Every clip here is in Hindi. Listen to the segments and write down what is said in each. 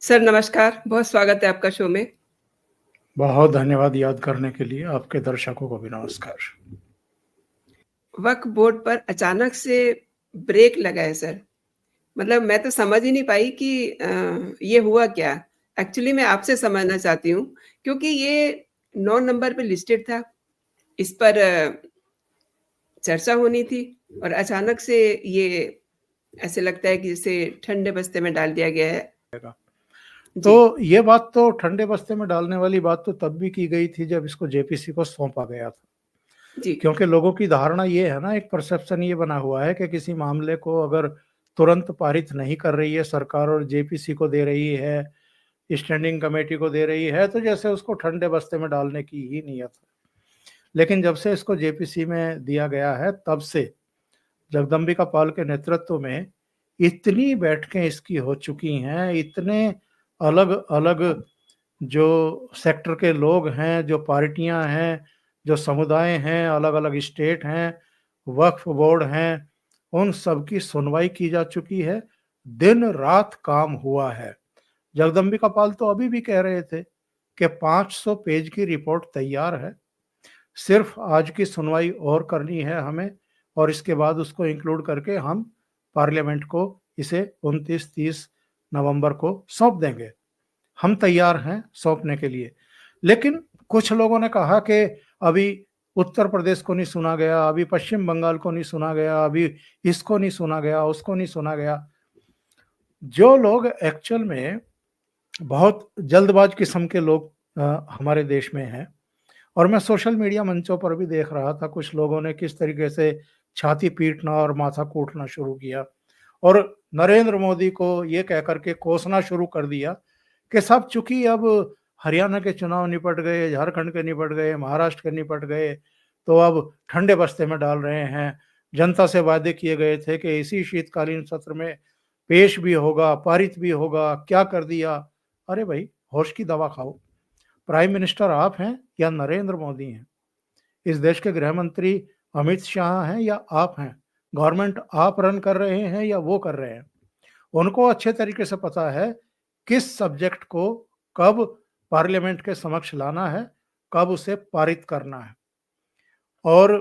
सर नमस्कार, बहुत स्वागत है आपका शो में। बहुत धन्यवाद याद करने के लिए। आपके दर्शकों को भी नमस्कार। वक्फ बोर्ड पर अचानक से ब्रेक लगा है सर। मतलब मैं तो समझ ही नहीं पाई कि ये हुआ क्या? एक्चुअली मैं आपसे समझना चाहती हूँ क्योंकि ये 9 नंबर पे लिस्टेड था। इस पर चर्चा होनी थी और अचानक से ये ऐसे लगता है कि इसे ठंडे बस्ते में डाल दिया गया है। जी, तो ये बात तो ठंडे बस्ते में डालने वाली बात तो तब भी की गई थी जब इसको जेपीसी को सौंपा गया था। जी, क्योंकि लोगों की धारणा ये है ना, एक परसेप्शन ये बना हुआ है कि किसी मामले को अगर तुरंत पारित नहीं कर रही है सरकार और जेपीसी को दे रही है, स्टैंडिंग कमेटी को दे रही है, तो जैसे उसको ठंडे बस्ते में डालने की ही नीयत है। लेकिन जब से इसको जेपीसी में दिया गया है तब से जगदम्बिका पाल के नेतृत्व में इतनी बैठकें इसकी हो चुकी हैं, इतने अलग अलग जो सेक्टर के लोग हैं, जो पार्टियां हैं, जो समुदाय हैं, अलग अलग स्टेट हैं, वक्फ बोर्ड हैं, उन सब की सुनवाई की जा चुकी है। दिन रात काम हुआ है। जगदम्बिका पाल तो अभी भी कह रहे थे कि 500 पेज की रिपोर्ट तैयार है, सिर्फ आज की सुनवाई और करनी है हमें, और इसके बाद उसको इंक्लूड करके हम पार्लियामेंट को इसे 29-30 नवंबर को सौंप देंगे। हम तैयार हैं सौंपने के लिए। लेकिन कुछ लोगों ने कहा कि अभी उत्तर प्रदेश को नहीं सुना गया, अभी पश्चिम बंगाल को नहीं सुना गया, अभी इसको नहीं सुना गया, उसको नहीं सुना गया। जो लोग एक्चुअल में बहुत जल्दबाज किस्म के लोग हमारे देश में हैं, और मैं सोशल मीडिया मंचों पर भी देख रहा था कुछ लोगों ने किस तरीके से छाती पीटना और माथा कूटना शुरू किया और नरेंद्र मोदी को ये कह करके कोसना शुरू कर दिया कि सब चूंकि अब हरियाणा के चुनाव निपट गए, झारखंड के निपट गए, महाराष्ट्र के निपट गए, तो अब ठंडे बस्ते में डाल रहे हैं। जनता से वादे किए गए थे कि इसी शीतकालीन सत्र में पेश भी होगा, पारित भी होगा, क्या कर दिया। अरे भाई, होश की दवा खाओ। प्राइम मिनिस्टर आप हैं या नरेंद्र मोदी हैं? इस देश के गृह मंत्री अमित शाह हैं या आप हैं? गवर्नमेंट आप रन कर रहे हैं या वो कर रहे हैं? उनको अच्छे तरीके से पता है किस सब्जेक्ट को कब पार्लियामेंट के समक्ष लाना है, कब उसे पारित करना है। और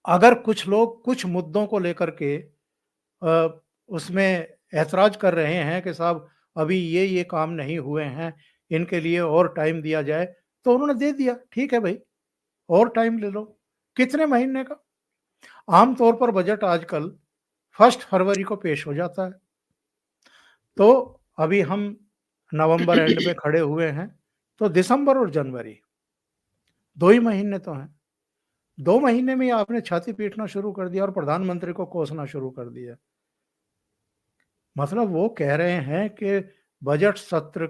अगर कुछ लोग कुछ मुद्दों को लेकर के उसमें ऐतराज कर रहे हैं कि साहब अभी ये काम नहीं हुए हैं, इनके लिए और टाइम दिया जाए, तो उन्होंने दे दिया। ठीक है भाई, और टाइम ले लो। कितने महीने का? आम तौर पर बजट आजकल 1 फरवरी को पेश हो जाता है। तो अभी हम नवंबर एंड में खड़े हुए हैं, तो दिसंबर और जनवरी 2 ही महीने तो हैं। 2 महीने में ही आपने छाती पीटना शुरू कर दिया और प्रधानमंत्री को कोसना शुरू कर दिया। मतलब वो कह रहे हैं कि बजट सत्र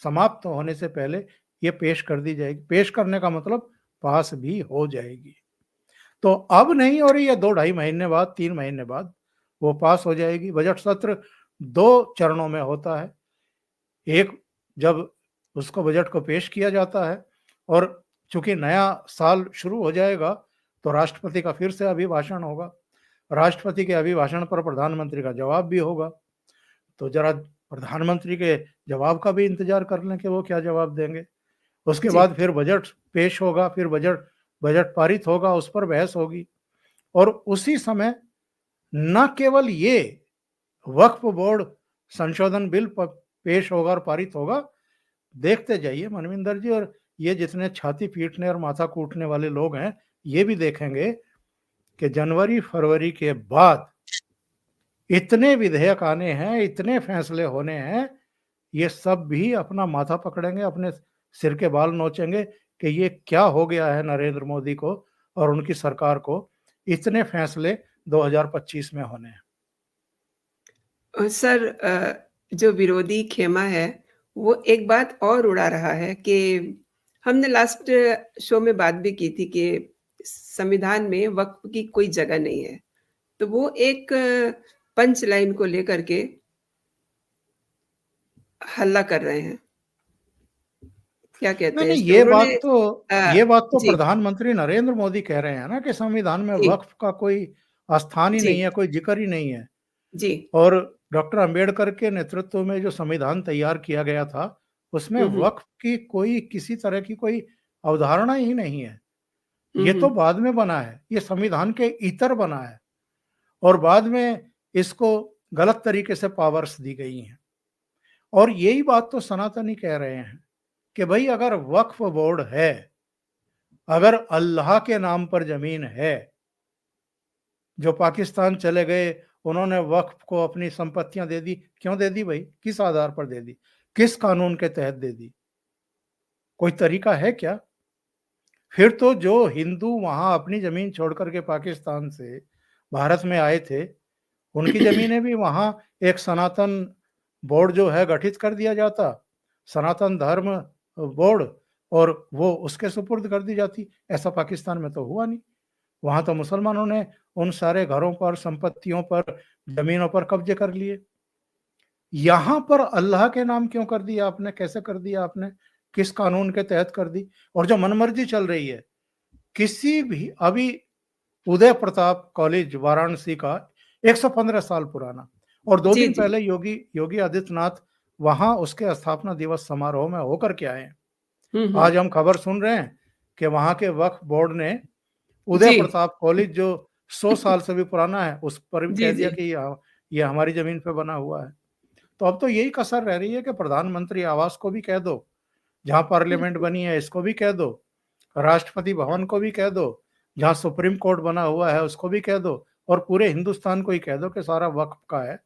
समाप्त होने से पहले ये पेश कर दी जाएगी। पेश करने का मतलब पास भी हो जाएगी। तो अब नहीं हो रही है, 2 ढाई महीने बाद, 3 महीने बाद वो पास हो जाएगी। बजट सत्र 2 चरणों में होता है। एक, जब उसको बजट को पेश किया जाता है, और चूंकि नया साल शुरू हो जाएगा तो राष्ट्रपति का फिर से अभिभाषण होगा। राष्ट्रपति के अभिभाषण पर प्रधानमंत्री का जवाब भी होगा। तो जरा प्रधानमंत्री के जवाब का भी इंतजार कर लें कि वो क्या जवाब देंगे। उसके जी। बाद फिर बजट पेश होगा, फिर बजट बजट पारित होगा, उस पर बहस होगी, और उसी समय न केवल ये वक्फ बोर्ड संशोधन बिल पेश होगा और पारित होगा। देखते जाइए मनविंदर जी, और ये जितने छाती पीटने और माथा कूटने वाले लोग हैं, ये भी देखेंगे कि जनवरी फरवरी के बाद इतने विधेयक आने हैं, इतने फैसले होने हैं, ये सब भी अपना माथा पकड़ेंगे, अपने सिर के बाल नोचेंगे कि ये क्या हो गया है नरेंद्र मोदी को और उनकी सरकार को। इतने फैसले 2025 में होने हैं। सर जो विरोधी खेमा है, वो एक बात और उड़ा रहा है कि हमने लास्ट शो में बात भी की थी कि संविधान में वक्फ की कोई जगह नहीं है। तो वो एक पंच लाइन को लेकर के हल्ला कर रहे हैं। क्या कहते नहीं हैं नहीं, इस पे? उन्होंने ये बात तो जी, प्रधानमंत्री नरेंद्र मोदी कह रहे हैं ना कि संविधान में जी, वक्फ का कोई स्थान ही जी, नहीं है, कोई जिक्र ही नहीं है। जी। और डॉक्टर अंबेडकर के नेतृत्व में जो संविधान तैयार किया गया था, उसमें हुँ, हुँ। वक्फ की कोई किसी तरह की कोई अवधारणा ही नहीं है। हुँ, ये तो हुँ। बाद में बना है, ये संविधान के इतर बना है और बाद में इसको गलत तरीके से पावर्स दी गई हैं। और यही बात तो सनातनी कह रहे हैं कि भाई अगर वक्फ बोर्ड है, अगर अल्लाह के नाम पर जमीन है, जो पाकिस्तान चले गए, उन्होंने वक्फ को अपनी संपत्तियां दे दी, क्यों दे दी भाई? किस आधार पर दे दी? किस कानून के तहत दे दी? कोई तरीका है क्या? फिर तो जो हिंदू वहां अपनी जमीन छोड़ करके पाकिस्तान से भारत में आए थे, उनकी जमीनें भी वहां एक सनातन बोर्ड जो है गठित कर दिया जाता, सनातन धर्म बोर्ड, और वो उसके सुपुर्द कर दी जाती। ऐसा पाकिस्तान में तो हुआ नहीं। वहां तो मुसलमानों ने उन सारे घरों पर, संपत्तियों पर, जमीनों पर कब्जे कर लिए। यहां पर अल्लाह के नाम क्यों कर दिया आपने? कैसे कर दिया आपने? किस कानून के तहत कर दी? और जो मनमर्जी चल रही है, किसी भी अभी उदय प्रताप कॉलेज वाराणसी का 115 साल पुराना, और 2 जी, दिन जी। पहले योगी योगी आदित्यनाथ वहां उसके स्थापना दिवस समारोह में होकर के आए हैं। हुँ, हुँ। आज हम खबर सुन रहे हैं कि वहां के वक्फ बोर्ड ने उदय जी। प्रताप कॉलेज जो 100 साल से भी पुराना है, उस पर भी जी, कह दिया जी। कि ये हमारी जमीन पे बना हुआ है। तो अब तो यही कसर रह रही है कि प्रधानमंत्री आवास को भी कह दो, जहां पार्लियामेंट बिल्कुल। बनी है इसको भी कह दो, राष्ट्रपति भवन को भी कह दो, जहां सुप्रीम कोर्ट बना हुआ है उसको भी कह दो, और पूरे हिंदुस्तान को ही कह दो कि सारा वक्फ का है।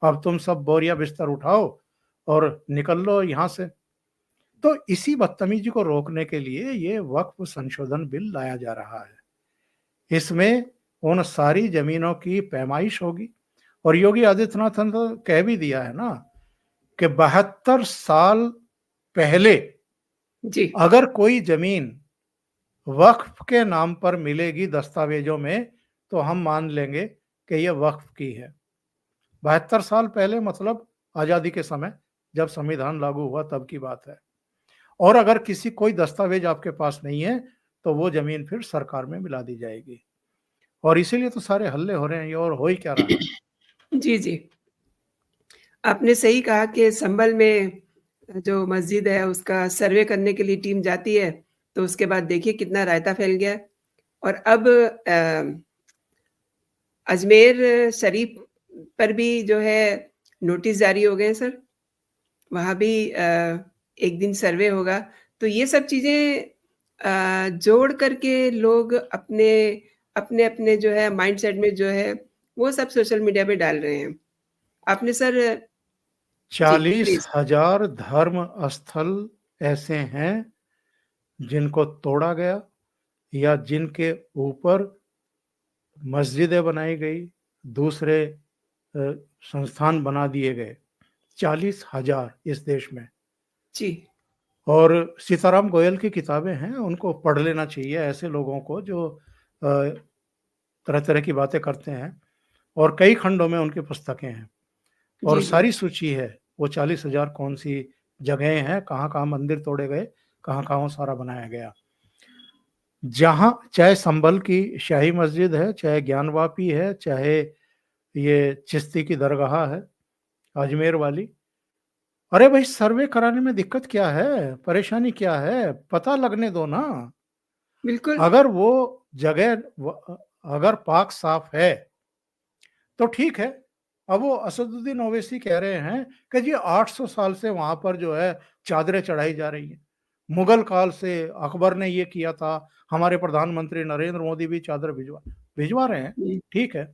अब तुम सब बोरिया बिस्तर उठाओ और निकल लो यहां से। तो इसी बदतमीजी को रोकने के लिए ये वक्फ संशोधन बिल लाया जा रहा है। इसमें उन सारी जमीनों की पैमाइश होगी। और योगी आदित्यनाथ ने तो कह भी दिया है ना कि 72 साल पहले जी। अगर कोई जमीन वक्फ के नाम पर मिलेगी दस्तावेजों में, तो हम मान लेंगे कि यह वक्फ की है। 72 साल पहले मतलब आजादी के समय, जब संविधान लागू हुआ तब की बात है। और अगर किसी कोई दस्तावेज आपके पास नहीं है, तो वो जमीन फिर सरकार में मिला दी जाएगी। और इसीलिए तो सारे हल्ले हो रहे हैं, ये और हो ही क्या रहा है। जी, जी। आपने सही कहा कि संभल में जो मस्जिद है उसका सर्वे करने के लिए टीम जाती है, तो उसके बाद देखिए कितना रायता फैल गया है। और अब अजमेर शरीफ पर भी जो है नोटिस जारी हो गए हैं सर। वहाँ भी एक दिन सर्वे होगा। तो ये सब चीज़ें जोड़ कर के लोग अपने-अपने जो है माइंडसेट में जो है, वो सब सोशल मीडिया पे डाल रहे हैं। आपने सर जी, प्लीज़। 40,000 धर्म स्थल ऐसे हैं जिनको तोड़ा गया या जिनके ऊपर मस्जिदें बनाई गई, दूसरे अ, संस्थान बना दिए गए। 40,000 इस देश में। जी। और सीताराम गोयल की किताबें हैं, उनको पढ़ लेना चाहिए ऐसे लोगों को जो तरह-तरह की बातें करते हैं, और कई खंडों में उनकी पुस्तकें हैं। और जी, जी। सारी सूची है, वो 40,000 कौन-सी जगहें हैं, कहाँ-कहाँ मंदिर तोड़े गए, कहाँ-कहाँ वो सारा बनाया गया। जहाँ चाहे संभल की शाही मस्जिद है, चाहे ज्ञानवापी है, चाहे ये चिश्ती की दरगाह है, अजमेर वाली। अरे भाई, सर्वे कराने में दिक्कत क्या है? परेशानी क्या है? पता लगने दो ना। बिल्कुल। अगर वो जगह अगर पाक साफ है, तो ठीक है। अब वो असदुद्दीन ओवैसी कह रहे हैं कि जी 800 साल से वहां पर जो है चादरें चढ़ाई जा रही हैं। मुगल काल से अकबर ने ये किया था, हमारे प्रधानमंत्री नरेंद्र मोदी भी चादर भिजवा भिजवा रहे हैं। जी। ठीक है,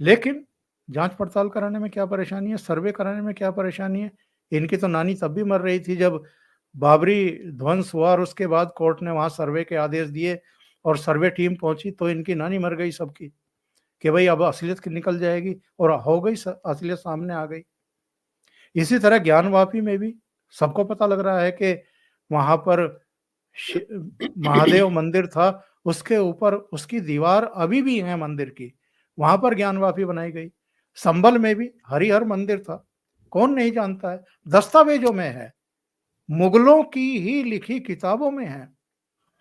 लेकिन जांच पड़ताल कराने में क्या परेशानी है? सर्वे कराने में क्या परेशानी है? इनकी तो नानी तब भी मर रही थी जब बाबरी ध्वंस हुआ, और उसके बाद कोर्ट ने वहां सर्वे के आदेश दिए और सर्वे टीम पहुंची, तो इनकी नानी मर गई सबकी कि भाई अब असलियत निकल जाएगी, और हो गई, असलियत सामने आ गई। इसी तरह ज्ञानवापी में भी सबको पता लग रहा है कि वहां पर महादेव मंदिर था, उसके ऊपर उसकी दीवार अभी भी है मंदिर की, वहां पर ज्ञानवापी बनाई गई। संभल में भी हरिहर मंदिर था, कौन नहीं जानता है, दस्तावेजों में है, मुगलों की ही लिखी किताबों में है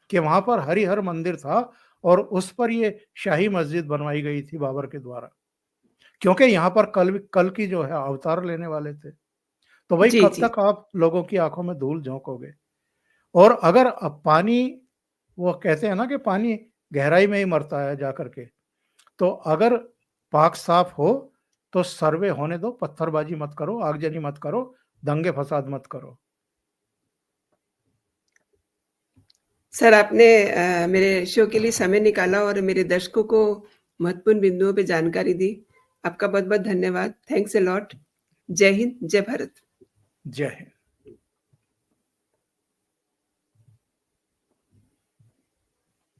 कि वहां पर हरिहर मंदिर था, और उस पर ये शाही मस्जिद बनवाई गई थी बाबर के द्वारा। क्योंकि यहाँ पर कल की जो है अवतार लेने वाले थे। तो भाई जी, कब जी। तक आप लोगों की आँखों में धूल झोंकोगे? और अगर पानी, वो कहते हैं ना कि पानी गहराई में ही मरता है जा करके। तो अगर पाक साफ हो तो सर्वे होने दो, पत्थरबाजी मत करो, आगजनी मत करो, दंगे फसाद मत करो। सर आपने मेरे शो के लिए समय निकाला और मेरे दर्शकों को महत्वपूर्ण बिंदुओं पे जानकारी दी। आपका बहुत-बहुत धन्यवाद। Thanks a lot. जय हिंद, जय भारत। जय हिंद।